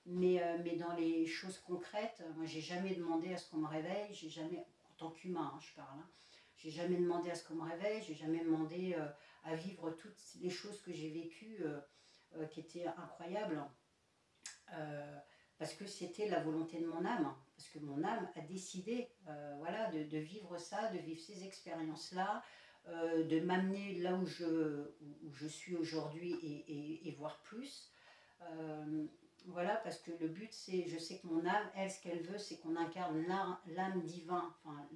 Mais dans les choses concrètes, moi j'ai jamais demandé à ce qu'on me réveille, j'ai jamais, tant qu'humain, hein, je parle. Hein. J'ai jamais demandé à ce qu'on me réveille, j'ai jamais demandé à vivre toutes les choses que j'ai vécues qui étaient incroyables. Euh, Parce que c'était la volonté de mon âme, parce que mon âme a décidé voilà, de vivre ça, de vivre ces expériences-là, de m'amener là où je suis aujourd'hui et voir plus. Euh, voilà, parce que le but, c'est, je sais que mon âme, elle, ce qu'elle veut, c'est qu'on incarne l'âme divine, enfin,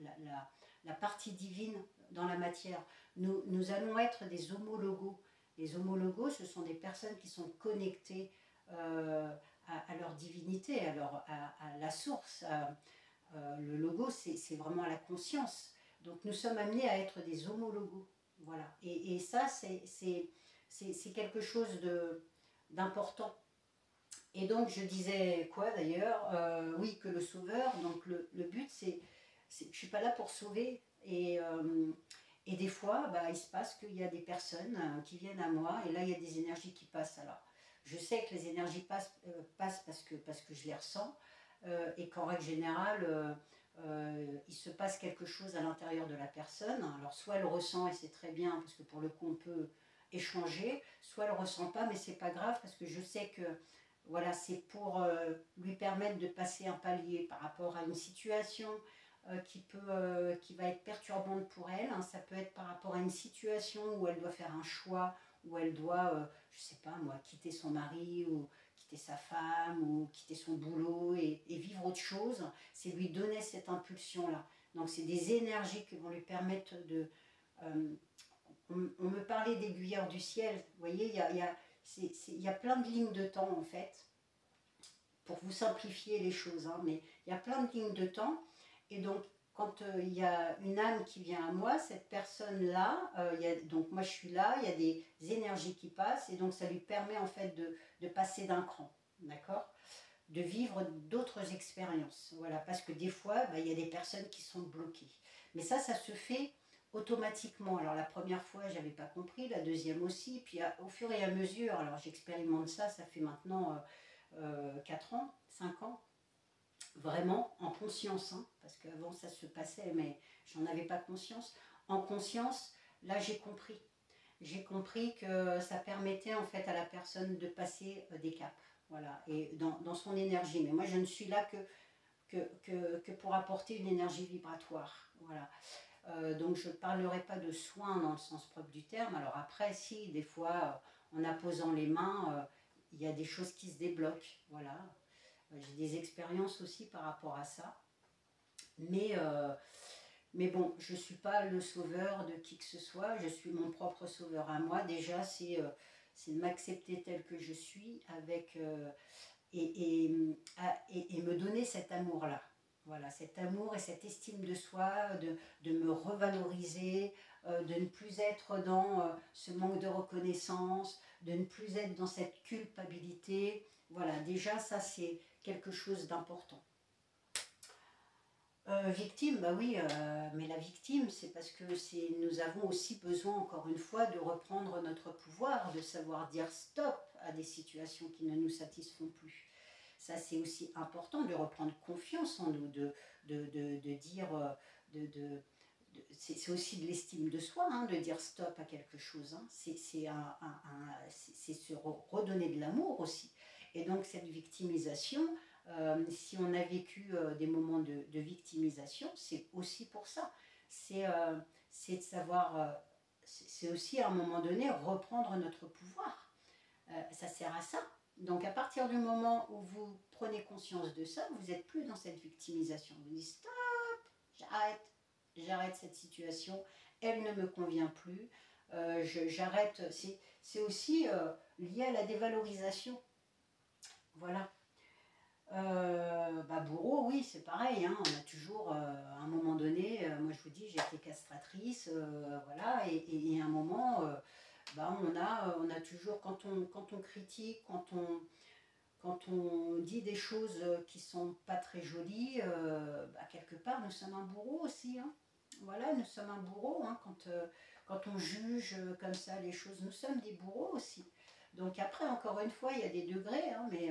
la partie divine dans la matière. Nous allons être des homologos. Les homologos, ce sont des personnes qui sont connectées à leur divinité, à la source. Le logo, c'est vraiment la conscience. Donc nous sommes amenés à être des homologos. Voilà. Et ça, c'est quelque chose d'important. Et donc je disais quoi d'ailleurs oui, que le sauveur, donc le but c'est je ne suis pas là pour sauver. Et des fois, bah, il se passe qu'il y a des personnes qui viennent à moi et là il y a des énergies qui passent. Alors je sais que les énergies passent parce que je les ressens et qu'en règle générale, il se passe quelque chose à l'intérieur de la personne. Alors soit elle ressent et c'est très bien parce que pour le coup on peut échanger, soit elle ne ressent pas mais c'est pas grave parce que je sais que voilà, c'est pour lui permettre de passer un palier par rapport à une situation qui va être perturbante pour elle. Hein. Ça peut être par rapport à une situation où elle doit faire un choix, où elle doit, je sais pas moi, quitter son mari ou quitter sa femme ou quitter son boulot et vivre autre chose. C'est lui donner cette impulsion-là. Donc c'est des énergies qui vont lui permettre de... euh, on me parlait d'aiguilleurs du ciel. Vous voyez, il y a plein de lignes de temps en fait pour vous simplifier les choses, hein, mais il y a plein de lignes de temps, et donc quand il y a une âme qui vient à moi, cette personne-là, donc moi je suis là, il y a des énergies qui passent, et donc ça lui permet en fait de passer d'un cran, d'accord, de vivre d'autres expériences, voilà, parce que des fois, bah, il y a des personnes qui sont bloquées. Mais ça se fait automatiquement. Alors la première fois, j'avais pas compris, la deuxième aussi, puis au fur et à mesure, alors j'expérimente ça, ça fait maintenant 4 ans, 5 ans, vraiment en conscience, hein, parce qu'avant ça se passait, mais j'en avais pas conscience. En conscience, là j'ai compris. J'ai compris que ça permettait en fait à la personne de passer des caps, voilà, et dans son énergie. Mais moi je ne suis là que pour apporter une énergie vibratoire, voilà. Donc je ne parlerai pas de soins dans le sens propre du terme. Alors après, si, des fois, en apposant les mains, il y a des choses qui se débloquent, voilà. J'ai des expériences aussi par rapport à ça. Mais bon, je ne suis pas le sauveur de qui que ce soit, je suis mon propre sauveur à moi. Déjà, c'est de m'accepter tel que je suis avec, et me donner cet amour-là. Voilà, cet amour et cette estime de soi, de me revaloriser, de ne plus être dans ce manque de reconnaissance, de ne plus être dans cette culpabilité. Voilà, déjà ça c'est quelque chose d'important. Victime, bah oui, mais la victime, c'est parce que nous avons aussi besoin, encore une fois, de reprendre notre pouvoir, de savoir dire stop à des situations qui ne nous satisfont plus. Ça, c'est aussi important de reprendre confiance en nous, de dire, c'est aussi de l'estime de soi, hein, de dire stop à quelque chose. Hein. C'est se redonner de l'amour aussi. Et donc cette victimisation, si on a vécu des moments de victimisation, c'est aussi pour ça. C'est de savoir, c'est aussi à un moment donné reprendre notre pouvoir. Ça sert à ça. Donc à partir du moment où vous prenez conscience de ça, vous n'êtes plus dans cette victimisation. Vous dites stop, j'arrête cette situation, elle ne me convient plus, j'arrête. C'est aussi lié à la dévalorisation. Voilà. Bourreau, oui, c'est pareil, hein, on a toujours, à un moment donné, moi je vous dis, j'ai été castratrice, voilà, et à un moment, on a toujours, quand on critique, quand on dit des choses qui sont pas très jolies, quelque part, nous sommes un bourreau aussi, hein. Voilà, nous sommes un bourreau, hein, quand on juge comme ça les choses, nous sommes des bourreaux aussi. Donc après, encore une fois, il y a des degrés, hein, mais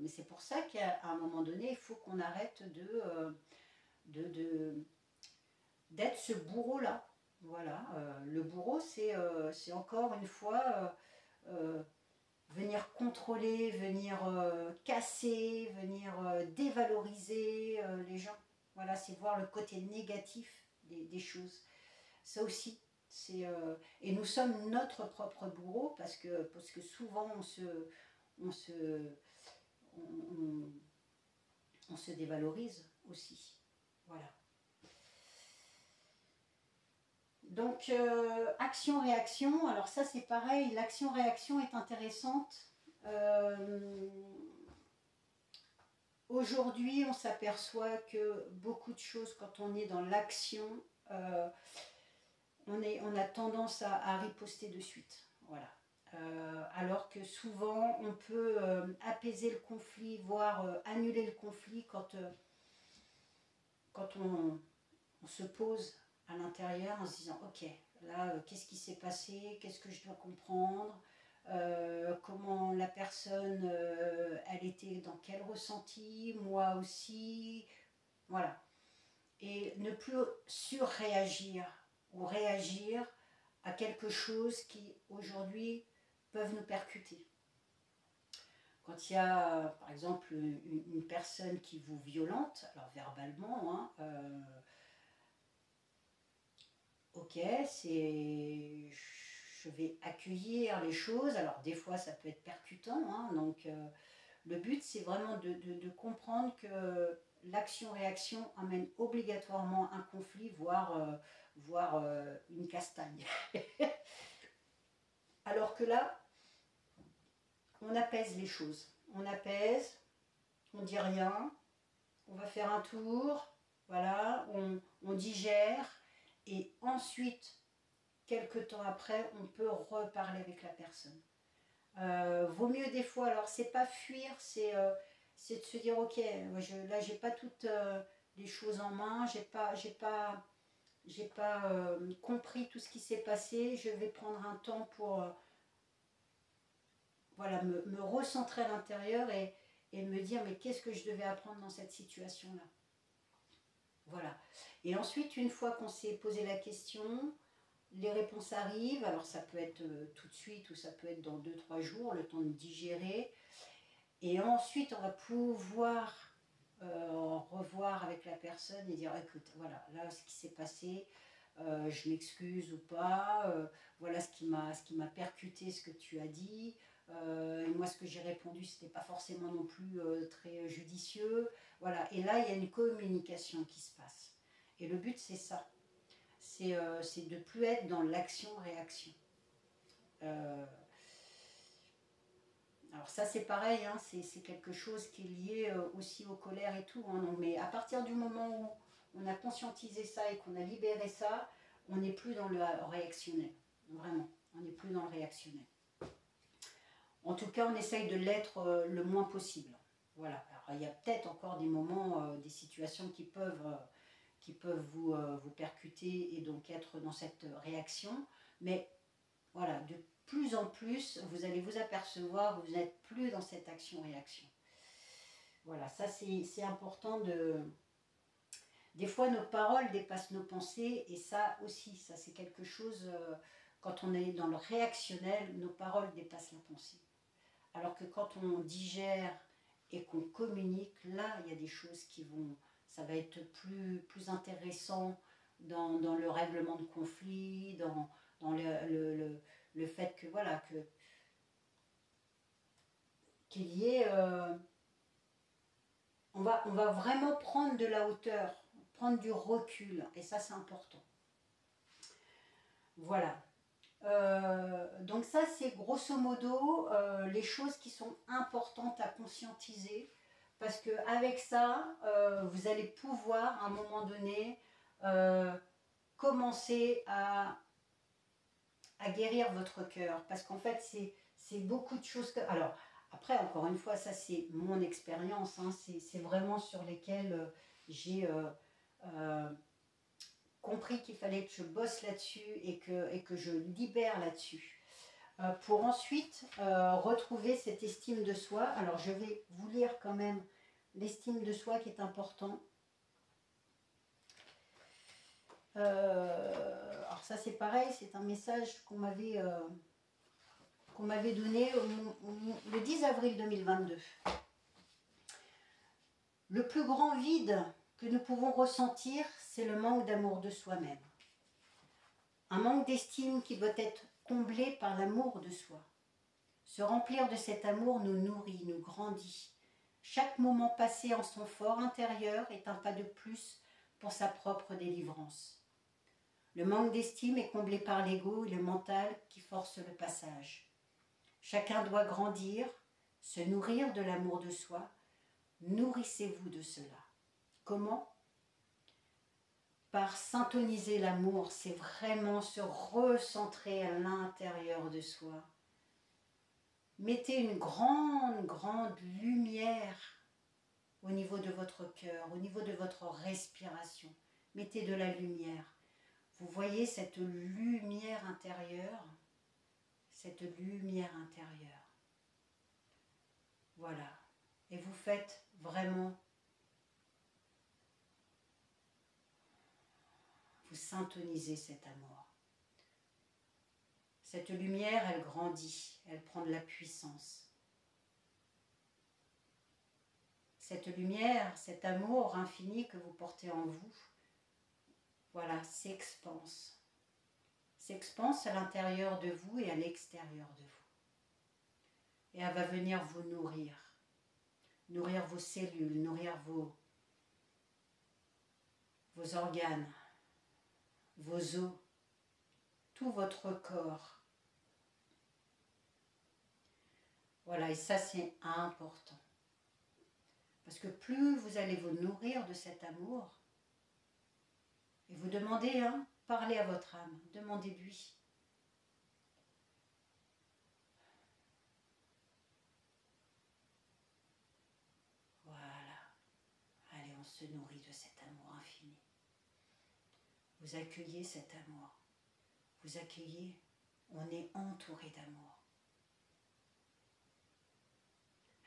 c'est pour ça qu'à un moment donné, il faut qu'on arrête de d'être ce bourreau-là. Voilà, le bourreau, c'est encore une fois venir contrôler, venir casser, venir dévaloriser les gens. Voilà, c'est voir le côté négatif des choses. Ça aussi, et nous sommes notre propre bourreau parce que souvent on, on se dévalorise aussi. Voilà. Donc, action-réaction, alors ça c'est pareil, l'action-réaction est intéressante. Aujourd'hui, on s'aperçoit que beaucoup de choses, quand on est dans l'action, on a tendance à riposter de suite. Voilà. Alors que souvent, on peut apaiser le conflit, voire annuler le conflit quand on se pose à l'intérieur en se disant ok, là qu'est-ce qui s'est passé, qu'est-ce que je dois comprendre, comment la personne elle était dans quel ressenti, moi aussi, voilà. Et ne plus surréagir ou réagir à quelque chose qui aujourd'hui peuvent nous percuter. Quand il y a par exemple une personne qui vous violente, alors verbalement, hein, ok, je vais accueillir les choses. Alors des fois ça peut être percutant, hein, donc le but c'est vraiment de comprendre que l'action-réaction amène obligatoirement un conflit, voire une castagne. Alors que là, on apaise les choses. On apaise, on dit rien, on va faire un tour, voilà, on digère, et ensuite, quelques temps après, on peut reparler avec la personne. Vaut mieux des fois, alors c'est pas fuir, c'est de se dire ok, là j'ai pas toutes les choses en main, j'ai pas compris tout ce qui s'est passé, je vais prendre un temps pour voilà, me recentrer à l'intérieur et me dire mais qu'est-ce que je devais apprendre dans cette situation-là. Voilà. Et ensuite, une fois qu'on s'est posé la question, les réponses arrivent. Alors ça peut être tout de suite ou ça peut être dans 2-3 jours, le temps de digérer. Et ensuite, on va pouvoir revoir avec la personne et dire écoute, voilà, là ce qui s'est passé, je m'excuse ou pas, voilà ce qui m'a percuté, ce que tu as dit. Et moi ce que j'ai répondu c'était pas forcément non plus très judicieux, voilà, et là il y a une communication qui se passe et le but c'est ça, c'est de plus être dans l'action-réaction. Alors ça c'est pareil, hein, c'est quelque chose qui est lié aussi aux colères et tout, hein, donc, mais à partir du moment où on a conscientisé ça et qu'on a libéré ça, on n'est plus dans le réactionnel, vraiment, on n'est plus dans le réactionnel. En tout cas, on essaye de l'être le moins possible. Voilà. Alors, il y a peut-être encore des moments, des situations qui peuvent vous percuter et donc être dans cette réaction. Mais voilà, de plus en plus, vous allez vous apercevoir, vous n'êtes plus dans cette action-réaction. Voilà, ça c'est important de... Des fois, nos paroles dépassent nos pensées et ça aussi, ça c'est quelque chose... quand on est dans le réactionnel, nos paroles dépassent la pensée. Alors que quand on digère et qu'on communique, là, il y a des choses qui vont... Ça va être plus intéressant dans le règlement de conflits, dans le fait que, voilà, qu'il y ait... on va vraiment prendre de la hauteur, prendre du recul, et ça, c'est important. Voilà. Donc ça c'est grosso modo les choses qui sont importantes à conscientiser parce que avec ça vous allez pouvoir à un moment donné commencer à guérir votre cœur parce qu'en fait c'est beaucoup de choses que... Alors après encore une fois ça c'est mon expérience, hein, c'est vraiment sur lesquelles j'ai compris qu'il fallait que je bosse là-dessus et que je libère là-dessus. Pour ensuite retrouver cette estime de soi. Alors je vais vous lire quand même l'estime de soi qui est important. Alors ça c'est pareil, c'est un message qu'on m'avait donné le 10 avril 2022. Le plus grand vide que nous pouvons ressentir, c'est le manque d'amour de soi-même. Un manque d'estime qui doit être comblé par l'amour de soi. Se remplir de cet amour nous nourrit, nous grandit. Chaque moment passé en son fort intérieur est un pas de plus pour sa propre délivrance. Le manque d'estime est comblé par l'ego et le mental qui force le passage. Chacun doit grandir, se nourrir de l'amour de soi. Nourrissez-vous de cela. Comment ? Par syntoniser l'amour, c'est vraiment se recentrer à l'intérieur de soi. Mettez une grande lumière au niveau de votre cœur, au niveau de votre respiration. Mettez de la lumière. Vous voyez cette lumière intérieure, cette lumière intérieure. Voilà. Et vous faites vraiment, vous syntonisez cet amour. Cette lumière, elle grandit, elle prend de la puissance. Cette lumière, cet amour infini que vous portez en vous, voilà, s'expanse. S'expanse à l'intérieur de vous et à l'extérieur de vous. Et elle va venir vous nourrir. Nourrir vos cellules, nourrir vos organes, vos os, tout votre corps. Voilà, et ça c'est important. Parce que plus vous allez vous nourrir de cet amour, et vous demandez, parlez à votre âme, demandez-lui. Voilà, allez, on se nourrit de cet amour infini. Vous accueillez cet amour, vous accueillez, on est entouré d'amour.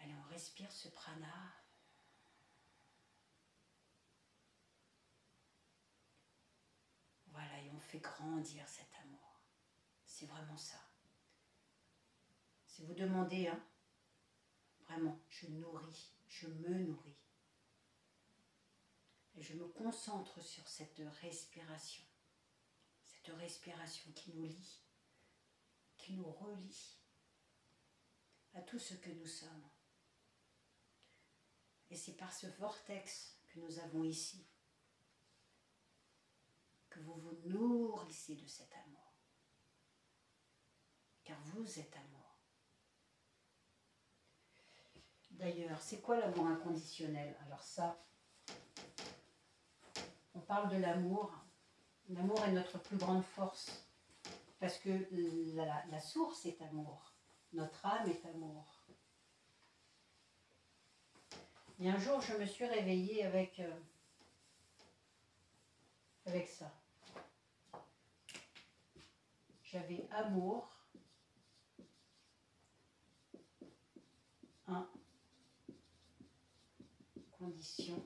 Allez, on respire ce prana. Voilà, et on fait grandir cet amour. C'est vraiment ça. Si vous demandez, vraiment, je nourris, je me nourris. Et je me concentre sur cette respiration qui nous lie, qui nous relie à tout ce que nous sommes. Et c'est par ce vortex que nous avons ici que vous vous nourrissez de cet amour. Car vous êtes amour. D'ailleurs, c'est quoi l'amour inconditionnel? Alors ça, on parle de l'amour. L'amour est notre plus grande force. Parce que la source est amour. Notre âme est amour. Et un jour, je me suis réveillée avec ça. J'avais amour, condition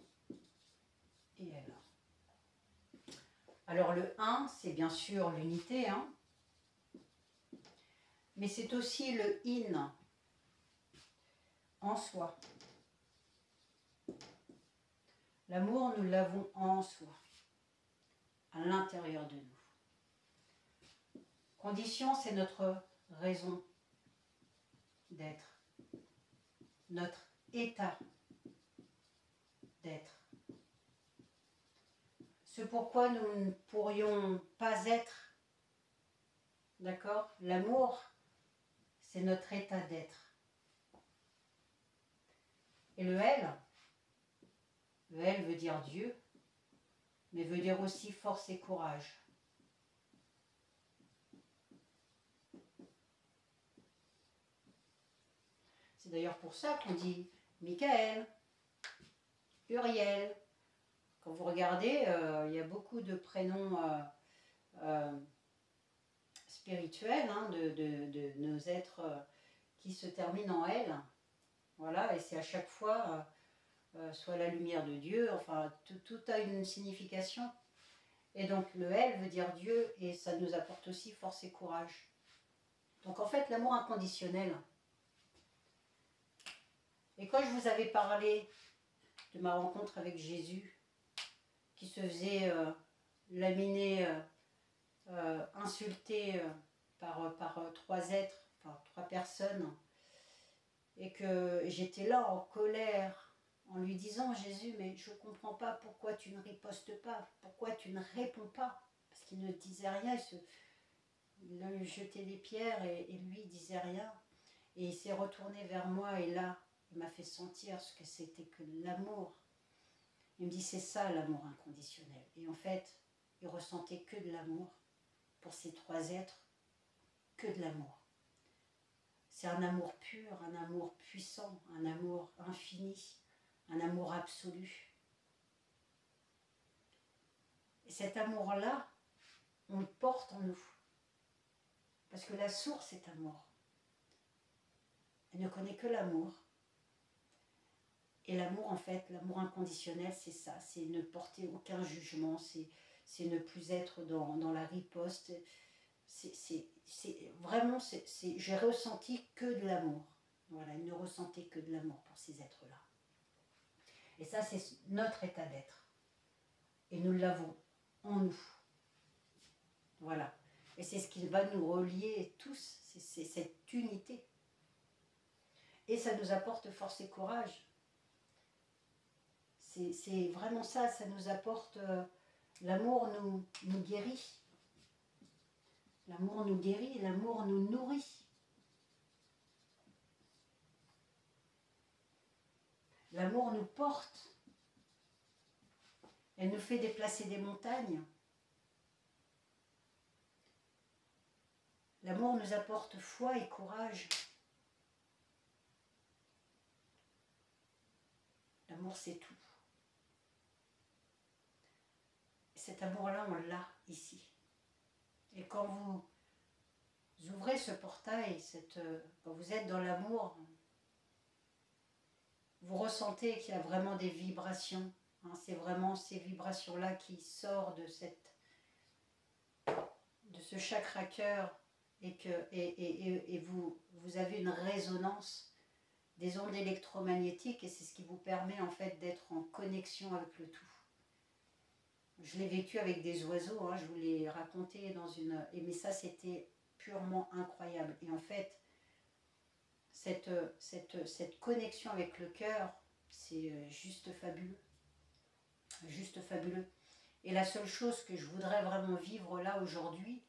et alors. Alors le 1, c'est bien sûr l'unité, mais c'est aussi le in en soi. L'amour, nous l'avons en soi, à l'intérieur de nous. Condition, c'est notre raison d'être, notre état d'être. Ce pourquoi nous ne pourrions pas être, d'accord? L'amour, c'est notre état d'être. Et le L veut dire Dieu, mais veut dire aussi force et courage. C'est d'ailleurs pour ça qu'on dit Michael, Uriel. Quand vous regardez, il y a beaucoup de prénoms spirituels de nos êtres qui se terminent en L. Voilà, et c'est à chaque fois soit la lumière de Dieu, enfin tout a une signification. Et donc le L veut dire Dieu, et ça nous apporte aussi force et courage. Donc en fait, l'amour inconditionnel. Et quand je vous avais parlé de ma rencontre avec Jésus, qui se faisait laminer, insulter par trois êtres, enfin trois personnes, et que j'étais là en colère, en lui disant, Jésus, mais je ne comprends pas pourquoi tu ne ripostes pas, pourquoi tu ne réponds pas, parce qu'il ne disait rien, il lui jetait des pierres et lui il disait rien, et il s'est retourné vers moi, et là, il m'a fait sentir ce que c'était que l'amour. Il me dit, c'est ça l'amour inconditionnel. Et en fait, il ressentait que de l'amour pour ces trois êtres, que de l'amour. C'est un amour pur, un amour puissant, un amour infini, un amour absolu. Et cet amour-là, on le porte en nous. Parce que la source est amour. Elle ne connaît que l'amour. Et l'amour, en fait, l'amour inconditionnel, c'est ça. C'est ne porter aucun jugement, c'est ne plus être dans la riposte. Vraiment, j'ai ressenti que de l'amour. Voilà, il ne ressentait que de l'amour pour ces êtres-là. Et ça, c'est notre état d'être. Et nous l'avons en nous. Voilà. Et c'est ce qui va nous relier tous, c'est cette unité. Et ça nous apporte force et courage. C'est vraiment ça, ça nous apporte... l'amour nous guérit. L'amour nous guérit, l'amour nous nourrit. L'amour nous porte. Elle nous fait déplacer des montagnes. L'amour nous apporte foi et courage. L'amour, c'est tout. Et cet amour-là, on l'a ici. Et quand vous ouvrez ce portail, quand vous êtes dans l'amour, vous ressentez qu'il y a vraiment des vibrations. Hein, c'est vraiment ces vibrations-là qui sortent de ce chakra cœur et vous avez une résonance des ondes électromagnétiques et c'est ce qui vous permet en fait d'être en connexion avec le tout. Je l'ai vécu avec des oiseaux, hein, je vous l'ai raconté mais ça c'était purement incroyable. Et en fait, cette connexion avec le cœur, c'est juste fabuleux. Juste fabuleux. Et la seule chose que je voudrais vraiment vivre là aujourd'hui,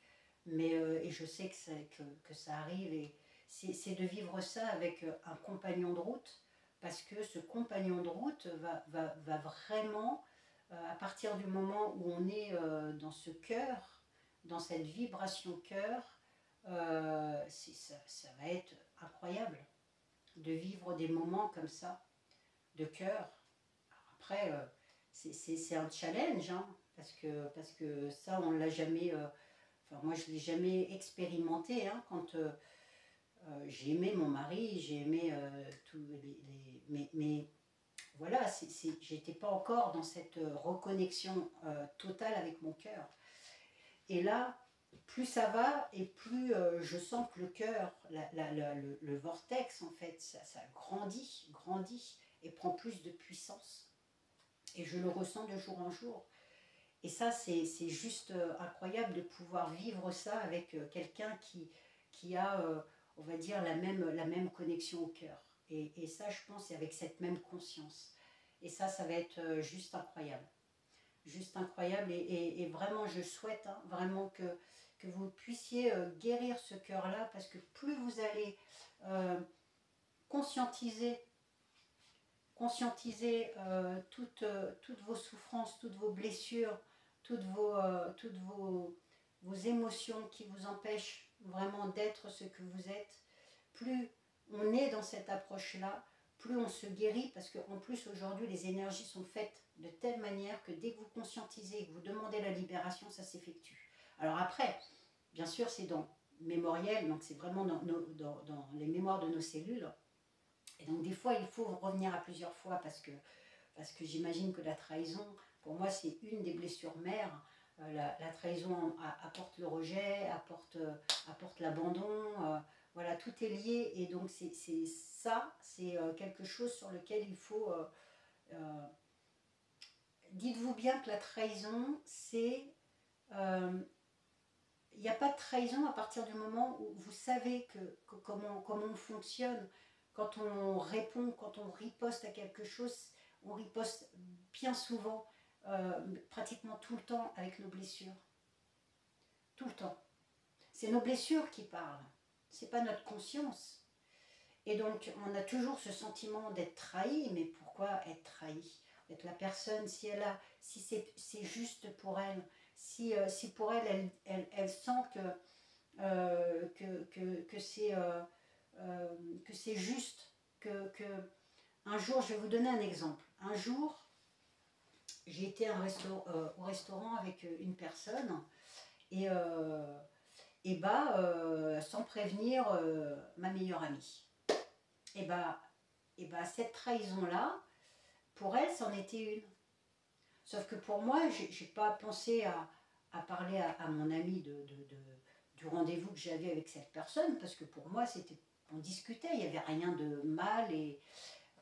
et je sais que ça arrive, c'est de vivre ça avec un compagnon de route, parce que ce compagnon de route va vraiment, à partir du moment où on est dans ce cœur, dans cette vibration cœur, ça va être incroyable de vivre des moments comme ça, de cœur. Après, c'est un challenge, hein, parce que ça, on ne l'a jamais... Enfin, moi, je ne l'ai jamais expérimenté, hein, quand j'ai aimé mon mari, j'ai aimé tous mais voilà, j'étais pas encore dans cette reconnexion totale avec mon cœur. Et là, plus ça va, et plus je sens que le cœur, le vortex, en fait, ça grandit, et prend plus de puissance. Et je le ressens de jour en jour. Et ça, c'est juste incroyable de pouvoir vivre ça avec quelqu'un qui a, on va dire, la même connexion au cœur. Et ça, je pense, c'est avec cette même conscience. Et ça va être juste incroyable. Juste incroyable. Et vraiment, je souhaite vraiment que vous puissiez guérir ce cœur-là, parce que plus vous allez conscientiser toutes vos souffrances, toutes vos blessures, toutes vos émotions qui vous empêchent vraiment d'être ce que vous êtes, plus on est dans cette approche-là, plus on se guérit, parce qu'en plus aujourd'hui les énergies sont faites de telle manière que dès que vous conscientisez et que vous demandez la libération, ça s'effectue. Alors après, bien sûr c'est dans mémoriel, donc c'est vraiment dans les mémoires de nos cellules. Et donc des fois il faut revenir à plusieurs fois parce que j'imagine que la trahison, pour moi c'est une des blessures mères, La trahison apporte le rejet, apporte l'abandon. Voilà, tout est lié. Et donc, c'est quelque chose sur lequel il faut... dites-vous bien que la trahison, c'est... il n'y a pas de trahison à partir du moment où vous savez comment on fonctionne. Quand on répond, quand on riposte à quelque chose, on riposte bien souvent, pratiquement tout le temps avec nos blessures. Tout le temps. C'est nos blessures qui parlent, c'est pas notre conscience. Et donc, on a toujours ce sentiment d'être trahi, mais pourquoi être trahi? Être la personne, si c'est juste pour elle, si pour elle, elle sent que c'est juste, un jour, je vais vous donner un exemple. Un jour, j'ai été au restaurant avec une personne et sans prévenir ma meilleure amie. Et cette trahison-là, pour elle, c'en était une. Sauf que pour moi, j'ai pas pensé à parler à mon ami du rendez-vous que j'avais avec cette personne, parce que pour moi, on discutait, il n'y avait rien de mal, et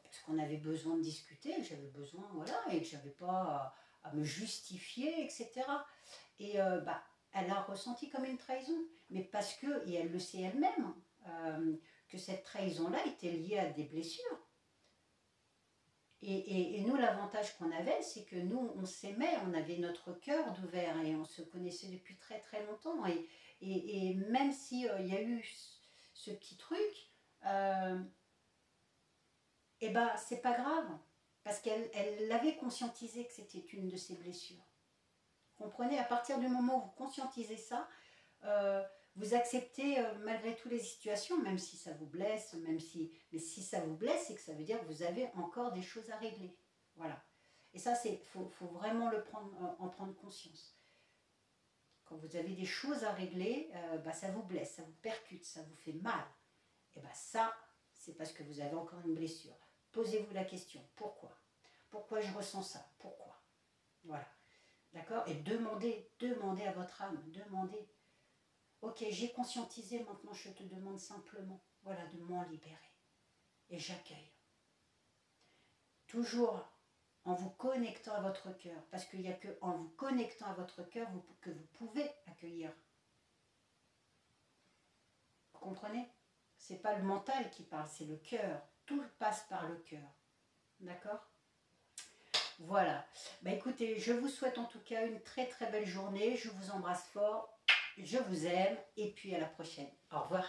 parce qu'on avait besoin de discuter, que j'avais besoin, voilà, et que j'avais pas à me justifier, etc. Et elle a ressenti comme une trahison, mais parce que, et elle le sait elle-même, que cette trahison-là était liée à des blessures. Et nous, l'avantage qu'on avait, c'est que nous, on s'aimait, on avait notre cœur d'ouvert et on se connaissait depuis très très longtemps. Et même s'il y a eu ce petit truc, c'est pas grave, parce qu'elle l'avait conscientisé que c'était une de ses blessures. Vous comprenez? À partir du moment où vous conscientisez ça, vous acceptez malgré toutes les situations, même si ça vous blesse, mais si ça vous blesse, c'est que ça veut dire que vous avez encore des choses à régler. Voilà. Et ça, faut vraiment en prendre conscience. Quand vous avez des choses à régler, ça vous blesse, ça vous percute, ça vous fait mal. Et ça, c'est parce que vous avez encore une blessure. Posez-vous la question, pourquoi? Pourquoi je ressens ça? Pourquoi? Voilà. D'accord? Et demandez à votre âme, demandez. Ok, j'ai conscientisé, maintenant je te demande simplement, voilà, de m'en libérer. Et j'accueille. Toujours en vous connectant à votre cœur, parce qu'il n'y a qu'en vous connectant à votre cœur que vous pouvez accueillir. Vous comprenez? C'est pas le mental qui parle, c'est le cœur. Tout passe par le cœur. D'accord? Voilà. Écoutez, je vous souhaite en tout cas une très très belle journée. Je vous embrasse fort. Je vous aime. Et puis à la prochaine. Au revoir.